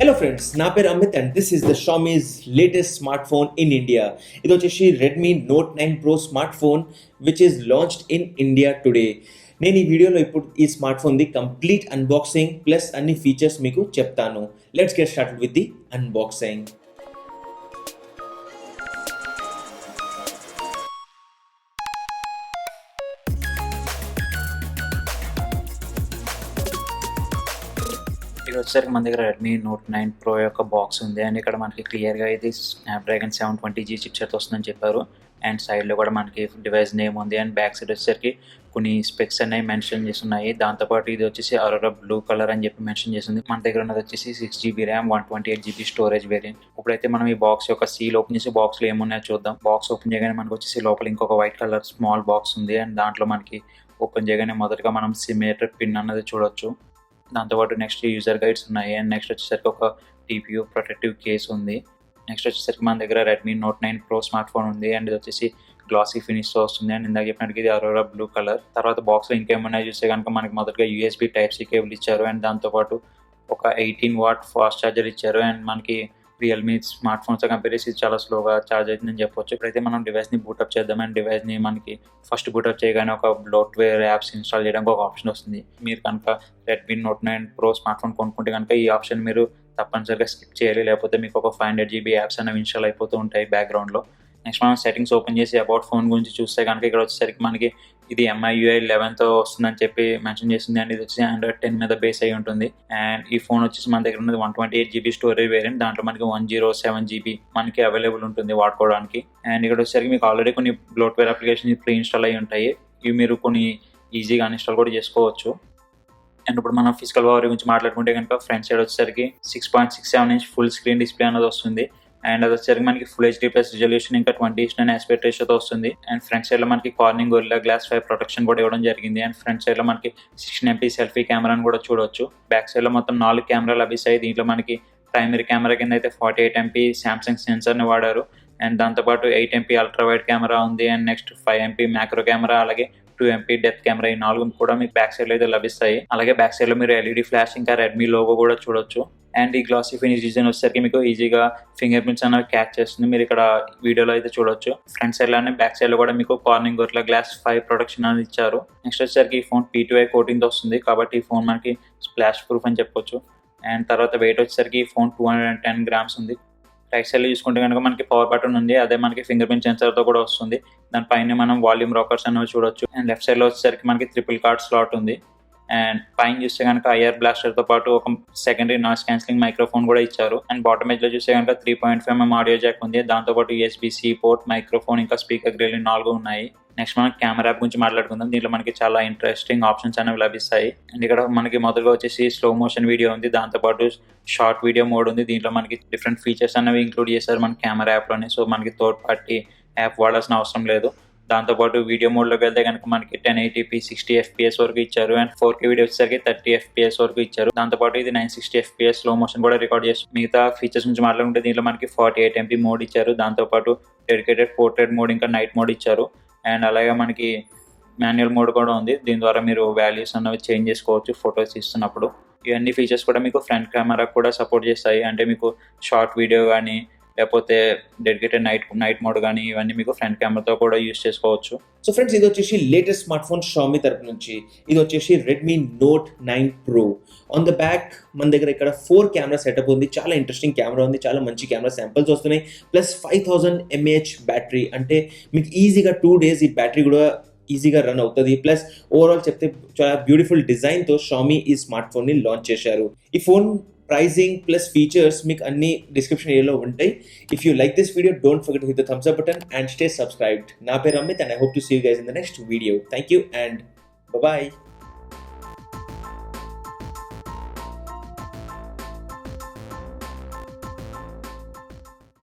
Hello friends, నా పేరు Amit and this is the Xiaomi's latest smartphone in India. ఇది వచ్చేసి Redmi Note 9 Pro smartphone which is launched in India today. నేను ఈ వీడియోలో ఇప్పుడు ఈ smart phone the complete unboxing plus అన్ని ఫీచర్స్ మీకు చెప్తాను. Let's get started with the unboxing. ఇక్కడ వచ్చేసరికి మన దగ్గర రెడ్మీ నోట్ 9 ప్రో యొక్క బాక్స్ ఉంది అండ్ ఇక్కడ మనకి క్లియర్గా ఇది స్నాప్డ్రాగన్ 720G చిప్సెట్ వస్తుందని చెప్పారు. అండ్ సైడ్లో కూడా మనకి డివైస్ నేమ్ ఉంది అండ్ బ్యాక్ సైడ్ వచ్చేసరికి కొన్ని స్పెక్స్ అనేవి మెన్షన్ చేస్తున్నాయి. దాంతోపాటు ఇది వచ్చేసి అరోరా బ్లూ కలర్ అని చెప్పి మెన్షన్ చేస్తుంది. మన దగ్గర ఉన్నది వచ్చేసి 6GB RAM 128GB storage variant. ఇప్పుడైతే మనం ఈ బాక్స్ యొక్క సీల్ ఓపెన్ చేసి బాక్స్లో ఏమున్నాయో చూద్దాం. బాక్స్ ఓపెన్ చేయగానే మనకు వచ్చేసి లోపల ఇంకొక వైట్ కలర్ స్మాల్ బాక్స్ ఉంది అండ్ దాంట్లో మనకి ఓపెన్ చేయగానే మొదటగా మనం సిమేటర్ పిన్ అన్నది చూడొచ్చు. దాంతోపాటు నెక్స్ట్ యూజర్ గైడ్స్ ఉన్నాయి అండ్ నెక్స్ట్ వచ్చేసరికి ఒక TPU ప్రొటెక్టివ్ కేస్ ఉంది. నెక్స్ట్ వచ్చేసరికి మన దగ్గర Redmi note 9 pro smart phone ఉంది అండ్ ఇది వచ్చేసి గ్లాసీ ఫినిష్తో వస్తుంది అండ్ ఇందాక చెప్పినట్టుగా ఇది అరోరా బ్లూ కలర్. తర్వాత బాక్స్లో ఇంకేమన్నా చూస్తే కనుక మనకి మొదటగా USB Type-C కేబుల్ ఇచ్చారు అండ్ దాంతోపాటు ఒక 18W ఫాస్ట్ ఛార్జర్ ఇచ్చారు అండ్ మనకి రియల్మీ స్మార్ట్ ఫోన్స్తో కంపేర్ చేసి చాలా స్లోగా ఛార్జ్ అవుతుందని చెప్పొచ్చు. ఇప్పుడైతే మనం డివైస్ని బూటప్ చేద్దాం అండ్ డివైస్ని మనకి ఫస్ట్ బూటప్ చేయగానే ఒక బ్లోట్వేర్ యాప్స్ ఇన్స్టాల్ చేయడానికి ఒక ఆప్షన్ వస్తుంది. మీరు కనుక Redmi note 9 pro smart phone కొనుక్కుంటే కనుక ఈ ఆప్షన్ మీరు తప్పనిసరిగా స్కిప్ చేయాలి, లేకపోతే మీకు ఒక 500GB యాప్స్ అనేవి ఇన్స్టాల్ అయిపోతూ ఉంటాయి బ్యాక్గ్రౌండ్లో. నెక్స్ట్ మనం సెట్టింగ్స్ ఓపెన్ చేసి అబౌట్ ఫోన్ గురించి చూస్తే కనుక ఇక్కడ వచ్చేసరికి మనకి ఇది MIUI 11తో వస్తుందని చెప్పి మెన్షన్ చేసింది అండ్ ఇది వచ్చి Android 10 మీద బేస్ అయి ఉంటుంది. అండ్ ఈ ఫోన్ వచ్చేసి మన దగ్గర ఉన్నది 128GB స్టోరేజ్ వేరియంట్. దాంట్లో మనకి 107GB మనకి అవైలబుల్ ఉంటుంది వాడుకోవడానికి. అండ్ ఇక్కడ వచ్చేసరికి మీకు ఆల్రెడీ కొన్ని బ్లోట్వేర్ అప్లికేషన్ ప్రీ ఇన్స్టాల్ అయి ఉంటాయి. ఇవి మీరు కొన్ని ఈజీగా అన్ఇన్స్టాల్ కూడా చేసుకోవచ్చు. అండ్ ఇప్పుడు మనం ఫిజికల్ పవర్ గురించి మాట్లాడుకుంటే కనుక ఫ్రంట్ సైడ్ వచ్చేసరికి 6.67 ఇంచ్ ఫుల్ స్క్రీన్ డిస్ప్లే అనేది వస్తుంది అండ్ అది వచ్చేసరికి మనకి ఫుల్ HD+ రిజల్యూషన్ ఇంకా 20:9 ఆస్పెక్ట్ రేషియోతో వస్తుంది. అండ్ ఫ్రంట్ సైడ్ లో మనకి కార్నింగ్ గొరిల్లా గ్లాస్ 5 ప్రొటెక్షన్ కూడా ఇవ్వడం జరిగింది అండ్ ఫ్రంట్ సైడ్ లో మనకి 16MP సెల్ఫీ కెమెరాని కూడా చూడొచ్చు. బ్యాక్ సైడ్ లో మొత్తం 4 కెమెరాలు లభిస్తాయి. దీంట్లో మనకి ప్రైమరీ కెమెరా కింద అయితే 48MP సామ్సంగ్ సెన్సర్ని వాడారు అండ్ దాంతోపాటు 8MP అల్ట్రా వైడ్ కెమెరా ఉంది and next 5MP macro camera అలాగే 2MP డెప్త్ కెమెరా, ఈ 4 కూడా మీకు బ్యాక్ సైడ్ లో అయితే లభిస్తాయి. అలాగే బ్యాక్ సైడ్ లో మీరు LED ఫ్లాష్ ఇంకా రెడ్మీ లోగో కూడా చూడొచ్చు. అండ్ ఈ గ్లాసీ ఫినిష్ డిజైన్ వచ్చేసరికి మీకు ఈజీగా ఫింగర్ ప్రింట్స్ అనేవి క్యాచ్ చేస్తుంది. మీరు ఇక్కడ వీడియోలో అయితే చూడొచ్చు. ఫ్రంట్ సైడ్ లోనే బ్యాక్ సైడ్ లో కూడా మీకు కార్నింగ్ గొరిల్లా గ్లాస్ 5 ప్రొటెక్షన్ అనేది ఇచ్చారు. నెక్స్ట్ వచ్చేసరికి ఈ ఫోన్ P2I కోటింగ్తో వస్తుంది కాబట్టి ఈ ఫోన్ మనకి స్ప్లాష్ ప్రూఫ్ అని చెప్పొచ్చు. అండ్ తర్వాత వెయిట్ వచ్చేసరికి ఈ ఫోన్ 210 grams ఉంది. రైట్ సైడ్ లో చూసుకుంటే కనుక మనకి పవర్ బటన్ ఉంది, అదే మనకి ఫింగర్ ప్రింట్ సెన్సర్ తో కూడా వస్తుంది. దానిపైన మనం వాల్యూమ్ రాకర్స్ అనేవి చూడొచ్చు. అండ్ లెఫ్ట్ సైడ్ లో వచ్చేసరికి మనకి 3 కార్డ్ స్లాట్ ఉంది. అండ్ పైన చూస్తే కనుక IR బ్లాస్టర్ తో పాటు ఒక సెకండరీ నాయిస్ క్యాన్సిలింగ్ మైక్రోఫోన్ కూడా ఇచ్చారు. అండ్ బాటమ్ ఎడ్జ్ లో చూస్తే కనుక 3.5mm ఆడియో జాక్ ఉంది. దాంతోపాటు USB-C పోర్ట్, మైక్రోఫోన్ ఇంకా స్పీకర్ గ్రిల్ 4 ఉన్నాయి. నెక్స్ట్ మనం కెమెరా యాప్ గురించి మాట్లాడుకుందాం. దీంట్లో మనకి చాలా ఇంట్రెస్టింగ్ ఆప్షన్స్ అనేవి లభిస్తాయి. అండ్ ఇక్కడ మనకి మొదలుగా వచ్చేసి స్లో మోషన్ వీడియో ఉంది, దాంతోపాటు షార్ట్ వీడియో మోడ్ ఉంది. దీంట్లో మనకి డిఫరెంట్ ఫీచర్స్ అనేవి ఇంక్లూడ్ చేశారు మన కెమెరా యాప్లోనే. సో మనకి థర్డ్ పార్టీ యాప్ వాడాల్సిన అవసరం లేదు. దాంతోపాటు వీడియో మోడ్లోకి వెళ్తే కనుక మనకి 1080p 60fps వరకు ఇచ్చారు అండ్ 4K వీడియో వచ్చేసరికి 30fps వరకు ఇచ్చారు. దాంతోపాటు ఇది 960fps స్లో మోషన్ కూడా రికార్డ్ చేస్తారు. మిగతా ఫీచర్స్ గురించి మాట్లాడుకుంటే దీంట్లో మనకి 48MP మోడ్ ఇచ్చారు. దాంతోపాటు డెడికేటెడ్ పోర్ట్రేట్ మోడ్ ఇంకా నైట్ మోడ్ ఇచ్చారు. అండ్ అలాగే మనకి మాన్యువల్ మోడ్ కూడా ఉంది. దీని ద్వారా మీరు వాల్యూస్ అన్నవి చేంజ్ చేసుకోవచ్చు ఫొటోస్ తీస్తున్నప్పుడు. ఇవన్నీ ఫీచర్స్ కూడా మీకు ఫ్రంట్ కెమెరా కూడా సపోర్ట్ చేస్తాయి. అంటే మీకు షార్ట్ వీడియో కానీ లేకపోతే డెడికేటెడ్ నైట్ మోడ్ కానీ ఇవన్నీ మీకు ఫ్రంట్ కెమెరాతో కూడా యూజ్ చేసుకోవచ్చు. సో ఫ్రెండ్స్, ఇది వచ్చేసి లేటెస్ట్ స్మార్ట్ ఫోన్ Xiaomi తరపు నుంచి. ఇది వచ్చేసి Redmi Note 9 Pro. On the back మన దగ్గర ఇక్కడ 4 కెమెరా సెటప్ ఉంది. చాలా ఇంట్రెస్టింగ్ కెమెరా ఉంది, చాలా మంచి కెమెరా శాంపిల్స్ వస్తున్నాయి. ప్లస్ 5000 mAh బ్యాటరీ, అంటే మీకు ఈజీగా 2 days ఈ బ్యాటరీ కూడా ఈజీగా రన్ అవుతుంది. ప్లస్ ఓవరాల్ చెప్తే చాలా బ్యూటిఫుల్ డిజైన్తో Xiaomi ఈ స్మార్ట్ ఫోన్ని లాంచ్ చేశారు. ఈ ఫోన్ ప్రైజింగ్ ప్లస్ ఫీచర్స్ మీకు అన్ని డిస్క్రిప్షన్ ఏరియాలో ఉంటాయి. If you like this video, don't forget to hit the thumbs up button and stay subscribed. నా పేరు Amit and I hope to see you guys in the next video. Thank you and bye.